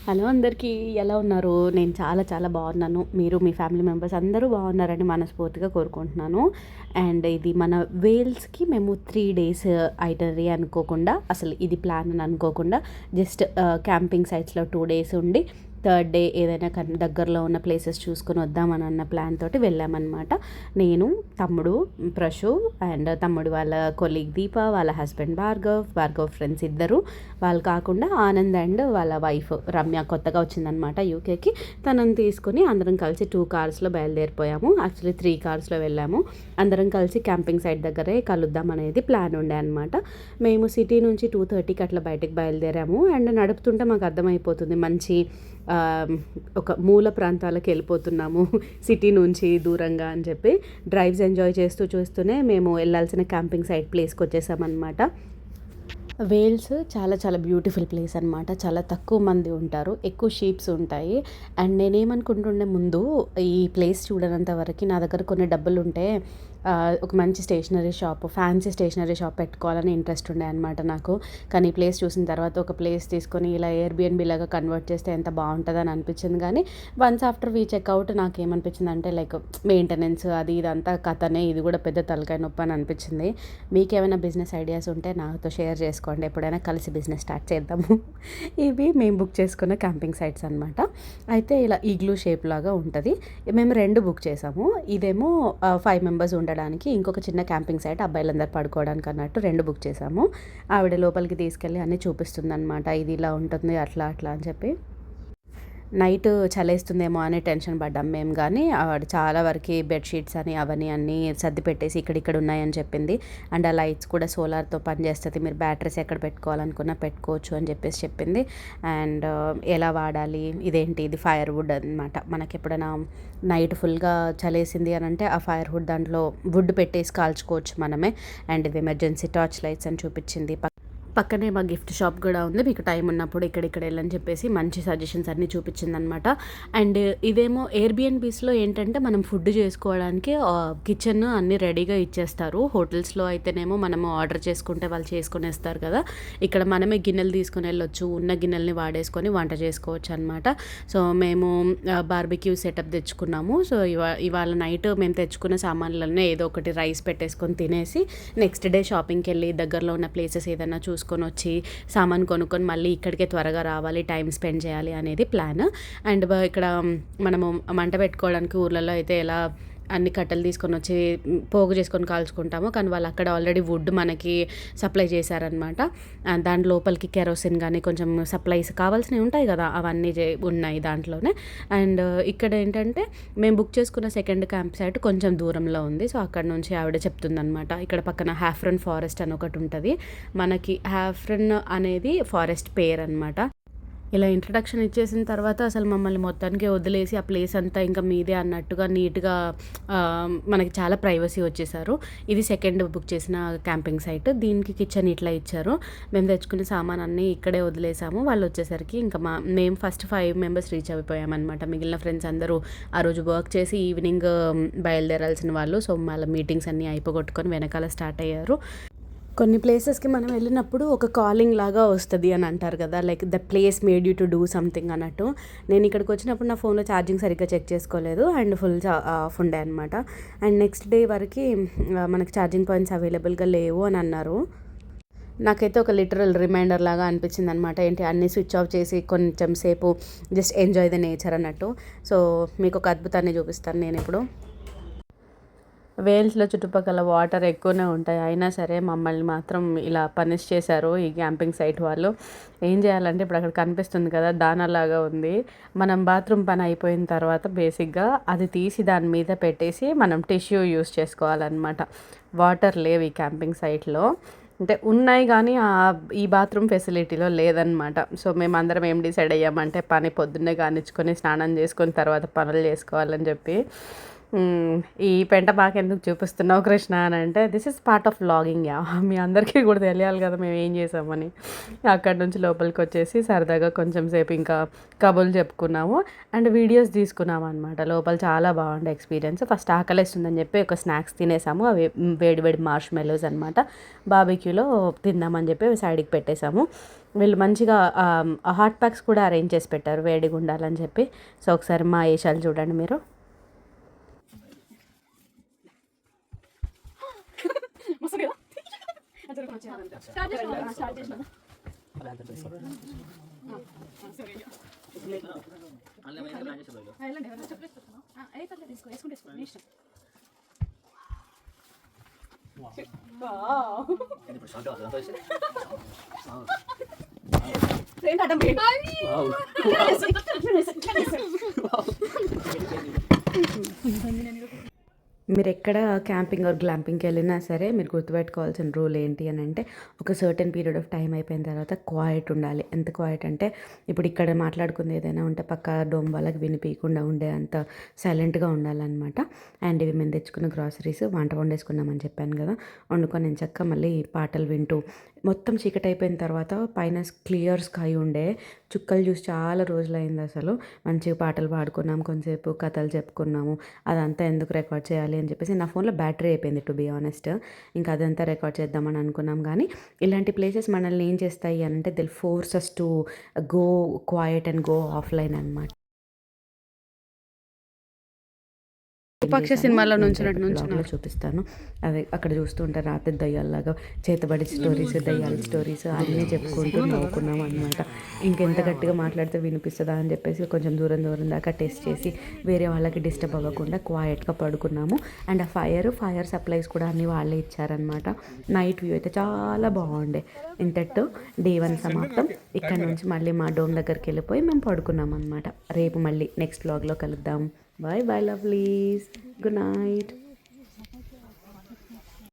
Hello అందరికీ, ఎలా ఉన్నారు? నేను చాలా చాలా బాగున్నాను. మీరు మీ ఫ్యామిలీ మెంబర్స్ అందరూ బాగున్నారని మనస్ఫూర్తిగా కోరుకుంటున్నాను. అండ్ ఇది మన వేల్స్కి మేము 3 days ఐటనరీ అనుకోకుండా, అసలు ఇది ప్లాన్ అని అనుకోకుండా, జస్ట్ క్యాంపింగ్ సైట్స్లో 2 days ఉండి థర్డ్ డే ఏదైనా దగ్గరలో ఉన్న ప్లేసెస్ చూసుకొని వద్దామని అన్న ప్లాన్ తోటి వెళ్ళామన్నమాట. నేను, తమ్ముడు ప్రశు అండ్ తమ్ముడు వాళ్ళ కొలీగ్ దీప, వాళ్ళ హస్బెండ్ భార్గవ్ ఫ్రెండ్స్ ఇద్దరు, వాళ్ళు కాకుండా ఆనంద్ అండ్ వాళ్ళ వైఫ్ రమ్య కొత్తగా వచ్చిందనమాట యూకేకి. తనని తీసుకొని అందరం కలిసి 2 కార్స్లో బయలుదేరిపోయాము. యాక్చువల్లీ 3 కార్స్లో వెళ్ళాము. అందరం కలిసి క్యాంపింగ్ సైట్ దగ్గరే కలుద్దాం అనేది ప్లాన్ ఉండే అనమాట. మేము సిటీ నుంచి 2:30కి అట్లా బయటకు బయలుదేరాము. అండ్ నడుపుతుంటే మాకు అర్థమైపోతుంది మంచి ఒక మూల ప్రాంతాలకు వెళ్ళిపోతున్నాము సిటీ నుంచి దూరంగా అని చెప్పి. డ్రైవ్స్ ఎంజాయ్ చేస్తూ చూస్తూనే మేము వెళ్ళాల్సిన క్యాంపింగ్ సైట్ ప్లేస్కి వచ్చేసామన్నమాట. వేల్స్ చాలా చాలా బ్యూటిఫుల్ ప్లేస్ అనమాట. చాలా తక్కువ మంది ఉంటారు, ఎక్కువ షీప్స్ ఉంటాయి. అండ్ నేనేమనుకుంటుండే ముందు, ఈ ప్లేస్ చూడనంత వరకు నా దగ్గర కొన్ని డబ్బులు ఉంటే ఒక మంచి stationery shop, fancy stationery shop పెట్టుకోవాలని ఇంట్రెస్ట్ ఉండే అనమాట నాకు. కానీ ఈ ప్లేస్ చూసిన తర్వాత ఒక ప్లేస్ తీసుకొని ఇలా ఎయిర్బిఎన్బి లాగా కన్వర్ట్ చేస్తే ఎంత బాగుంటుందని అనిపించింది. కానీ వన్స్ ఆఫ్టర్ వీ చెక్అవుట్ నాకు ఏమనిపించింది అంటే, లైక్ మెయింటెనెన్స్ అది ఇదంతా కథనే, ఇది కూడా పెద్ద తలకాయ నొప్పి అని అనిపించింది. మీకేమైనా బిజినెస్ ఐడియాస్ ఉంటే నాతో షేర్ చేసుకోండి, ఎప్పుడైనా కలిసి బిజినెస్ స్టార్ట్ చేద్దాము. ఇవి మేము బుక్ చేసుకున్న క్యాంపింగ్ సైట్స్ అనమాట. అయితే ఇలా ఈగ్లూ షేప్ లాగా ఉంటుంది. మేము 2 బుక్ చేసాము. ఇదేమో 5 members ఉండడానికి, ఇంకొక చిన్న క్యాంపింగ్ సైట్ అబ్బాయిలందరూ పడుకోవడానికి అన్నట్టు 2 బుక్ చేసాము. ఆవిడ లోపలికి తీసుకెళ్ళి అన్నీ చూపిస్తుంది అనమాట. ఇది ఇలా ఉంటుంది అట్లా అట్లా అని చెప్పి. నైట్ చలేస్తుందేమో అనే టెన్షన్ పడ్డాం మేము. కానీ ఆవిడ చాలా వరకు బెడ్షీట్స్ అని అవన్నీ అన్నీ సర్ది పెట్టేసి ఇక్కడిక్కడ ఉన్నాయని చెప్పింది. అండ్ ఆ లైట్స్ కూడా సోలార్తో పనిచేస్తుంది, మీరు బ్యాటరీస్ ఎక్కడ పెట్టుకోవాలనుకున్నా పెట్టుకోవచ్చు అని చెప్పేసి చెప్పింది. అండ్ ఎలా వాడాలి, ఇదేంటి, ఇది ఫైర్ వుడ్ అనమాట. మనకి ఎప్పుడైనా నైట్ ఫుల్గా చలేసింది అని అంటే ఆ ఫైర్ వుడ్ దాంట్లో వుడ్ పెట్టేసి కాల్చుకోవచ్చు మనమే. అండ్ ఇది ఎమర్జెన్సీ టార్చ్ లైట్స్ అని చూపించింది. పక్కనే మా గిఫ్ట్ షాప్ కూడా ఉంది, మీకు టైం ఉన్నప్పుడు ఇక్కడిక్కడ వెళ్ళని చెప్పేసి మంచి సజెషన్స్ అన్నీ చూపించింది అనమాట. అండ్ ఇదేమో ఎయిర్బిఎన్బీస్లో ఏంటంటే మనం ఫుడ్ చేసుకోవడానికి కిచెన్ అన్నీ రెడీగా ఇచ్చేస్తారు. హోటల్స్లో అయితేనేమో మనము ఆర్డర్ చేసుకుంటే వాళ్ళు చేసుకునేస్తారు కదా. ఇక్కడ మనమే గిన్నెలు తీసుకుని వెళ్ళొచ్చు, ఉన్న గిన్నెల్ని వాడేసుకొని వంట చేసుకోవచ్చు అనమాట. సో మేము బార్బిక్యూ సెటప్ తెచ్చుకున్నాము. సో ఇవాళ నైట్ మేము తెచ్చుకున్న సామాన్లన్నీ ఏదో ఒకటి రైస్ పెట్టేసుకొని తినేసి నెక్స్ట్ డే షాపింగ్కి వెళ్ళి దగ్గరలో ఉన్న ప్లేసెస్ ఏదైనా చూసుకొని వచ్చి సామాన్ కొనుక్కొని మళ్ళీ ఇక్కడికే త్వరగా రావాలి, టైం స్పెండ్ చేయాలి అనేది ప్లాన్. అండ్ ఇక్కడ మనము మంట పెట్టుకోవడానికి ఊర్లలో అయితే ఎలా అన్ని కట్టెలు తీసుకొని వచ్చి పోగు చేసుకొని కాల్చుకుంటాము, కానీ వాళ్ళు అక్కడ ఆల్రెడీ వుడ్ మనకి సప్లై చేశారనమాట. దాని లోపలికి కెరోసిన్ కానీ కొంచెం సప్లైస్ కావాల్సినవి ఉంటాయి కదా, అవన్నీ ఉన్నాయి దాంట్లోనే. అండ్ ఇక్కడ ఏంటంటే మేము బుక్ చేసుకున్న సెకండ్ క్యాంప్ సైట్ కొంచెం దూరంలో ఉంది. సో అక్కడ నుంచి ఆవిడ చెప్తుందనమాట, ఇక్కడ పక్కన హ్యాఫ్రన్ ఫారెస్ట్ అని ఒకటి ఉంటుంది మనకి. హ్యాఫ్రన్ అనేది ఫారెస్ట్ పేరు అనమాట. ఇలా ఇంట్రడక్షన్ ఇచ్చేసిన తర్వాత అసలు మమ్మల్ని మొత్తానికి వదిలేసి ఆ ప్లేస్ అంతా ఇంకా మీదే అన్నట్టుగా నీట్గా మనకి చాలా ప్రైవసీ వచ్చేసారు. ఇది సెకండ్ బుక్ చేసిన క్యాంపింగ్ సైట్. దీనికి కిచెన్ ఇట్లా ఇచ్చారు. మేము తెచ్చుకునే సామాన్ అన్నీ ఇక్కడే వదిలేసాము. వాళ్ళు వచ్చేసరికి ఇంకా మేము ఫస్ట్ 5 members రీచ్ అయిపోయామన్నమాట. మిగిలిన ఫ్రెండ్స్ అందరూ ఆ రోజు వర్క్ చేసి ఈవినింగ్ బయలుదేరాల్సిన వాళ్ళు. సో వాళ్ళ మీటింగ్స్ అన్నీ అయిపోగొట్టుకొని వెనకాల స్టార్ట్ అయ్యారు. కొన్ని ప్లేసెస్కి మనం వెళ్ళినప్పుడు ఒక కాలింగ్ లాగా వస్తుంది అని అంటారు కదా, like the place made you to do something అన్నట్టు. నేను ఇక్కడికి వచ్చినప్పుడు నా ఫోన్లో ఛార్జింగ్ సరిగ్గా చెక్ చేసుకోలేదు అండ్ ఫుల్ ఆఫ్ ఉండే అనమాట. అండ్ నెక్స్ట్ డే వరకు మనకి ఛార్జింగ్ పాయింట్స్ అవైలబుల్గా లేవు అని అన్నారు. నాకైతే ఒక లిటరల్ రిమైండర్ లాగా అనిపించింది అనమాట. ఏంటి, అన్నీ స్విచ్ ఆఫ్ చేసి కొంచెం సేపు జస్ట్ ఎంజాయ్ ద నేచర్ అన్నట్టు. సో మీకు ఒక అద్భుతాన్ని చూపిస్తాను నేను ఇప్పుడు. వేల్స్లో చుట్టుపక్కల వాటర్ ఎక్కువనే ఉంటాయి, అయినా సరే మమ్మల్ని మాత్రం ఇలా పనిష్ చేశారు ఈ క్యాంపింగ్ సైట్ వాళ్ళు. ఏం చేయాలంటే, ఇప్పుడు అక్కడ కనిపిస్తుంది కదా దానాలాగా ఉంది, మనం బాత్రూమ్ పని అయిపోయిన తర్వాత బేసిక్గా అది తీసి దాని మీద పెట్టేసి మనం టిష్యూ యూస్ చేసుకోవాలన్నమాట. వాటర్ లేవు ఈ క్యాంపింగ్ సైట్లో, అంటే ఉన్నాయి కానీ ఈ బాత్రూమ్ ఫెసిలిటీలో లేదనమాట. సో మేము అందరం ఏం డిసైడ్ అయ్యామంటే, పని పొద్దున్నే కానిచ్చుకొని స్నానం చేసుకొని తర్వాత పనులు చేసుకోవాలని చెప్పి ఈ పెంట మాకెందుకు చూపిస్తున్నావు కృష్ణ అని అంటే this is part of vlogging yeah. మీ అందరికీ కూడా తెలియాలి కదా మేము ఏం చేసామని. అక్కడి నుంచి లోపలికి వచ్చేసి సరదాగా కొంచెం సేపు ఇంకా కబుర్లు చెప్పుకున్నాము అండ్ వీడియోస్ తీసుకున్నాము అనమాట. లోపల చాలా బాగుండే ఎక్స్పీరియన్స్. ఫస్ట్ ఆకలేస్తుందని చెప్పి ఒక స్నాక్స్ తినేసాము. అవి వేడి వేడి మార్ష్ మెలోస్ అనమాట. బార్బిక్యూలో తిందామని చెప్పి సైడ్కి పెట్టేశాము. వీళ్ళు మంచిగా హాట్ ప్యాక్స్ కూడా అరేంజ్ చేసి పెట్టారు వేడిగా ఉండాలని చెప్పి. సో ఒకసారి మా ఏషాలు చూడండి మీరు. మీరు ఎక్కడ క్యాంపింగ్ ఆర్ గ్లాంపింగ్కి వెళ్ళినా సరే మీరు గుర్తుపెట్టుకోవాల్సిన రూల్ ఏంటి అని అంటే ఒక సర్టెన్ పీరియడ్ ఆఫ్ టైం అయిపోయిన తర్వాత క్వైట్ ఉండాలి. ఎంత క్వైట్ అంటే ఇప్పుడు ఇక్కడ మాట్లాడుకుంది ఏదైనా ఉంటే పక్క డోమ్ వాళ్ళకి వినిపించకుండా ఉండే అంత సైలెంట్గా ఉండాలన్నమాట. అండ్ ఇవి మేము తెచ్చుకున్న గ్రాసరీస్ వంట వండేసుకున్నామని చెప్పాను కదా, వండుకొని నేను చక్క మళ్ళీ పాటలు వింటూ మొత్తం చీకటి అయిపోయిన తర్వాత పైన క్లియర్ స్కై ఉండే చుక్కలు చూసి చాలా రోజులైంది అసలు. మంచిగా పాటలు పాడుకున్నాం, కొంతసేపు కథలు చెప్పుకున్నాము. అదంతా ఎందుకు రికార్డ్ చేయాలి అని చెప్పేసి నా ఫోన్లో బ్యాటరీ అయిపోయింది టు బీ ఆనెస్ట్. ఇంకా అదంతా రికార్డ్ చేద్దామని అనుకున్నాం. కానీ ఇలాంటి ప్లేసెస్ మనల్ని ఏం చేస్తాయి అని అంటే they'll force us to go quiet and go offline అనమాట. విరూపాక్ష సినిమాలో నుంచి చూపిస్తాను. అదే అక్కడ చూస్తుంటే రాత్రి దయ్యాల్లాగా చేతబడి స్టోరీస్, దయ్యాల స్టోరీస్ అన్నీ చెప్పుకుంటూ నవ్వుకున్నాం అనమాట. ఇంకెంత గట్టిగా మాట్లాడితే వినిపిస్తుందా అని చెప్పేసి కొంచెం దూరం దాకా టెస్ట్ చేసి వేరే వాళ్ళకి డిస్టర్బ్ అవ్వకుండా క్వైట్గా పడుకున్నాము. అండ్ ఆ ఫైర్ సప్లైస్ కూడా అన్నీ వాళ్ళే ఇచ్చారనమాట. నైట్ వ్యూ అయితే చాలా బాగుండే. ఇంతటితో డే 1 సమాప్తం. ఇక్కడ నుంచి మళ్ళీ మా డోమ్ దగ్గరికి వెళ్ళిపోయి మేము పడుకున్నాం అనమాట. రేపు మళ్ళీ నెక్స్ట్ వ్లాగ్లో కలుద్దాం. Bye bye lovelies. Good night.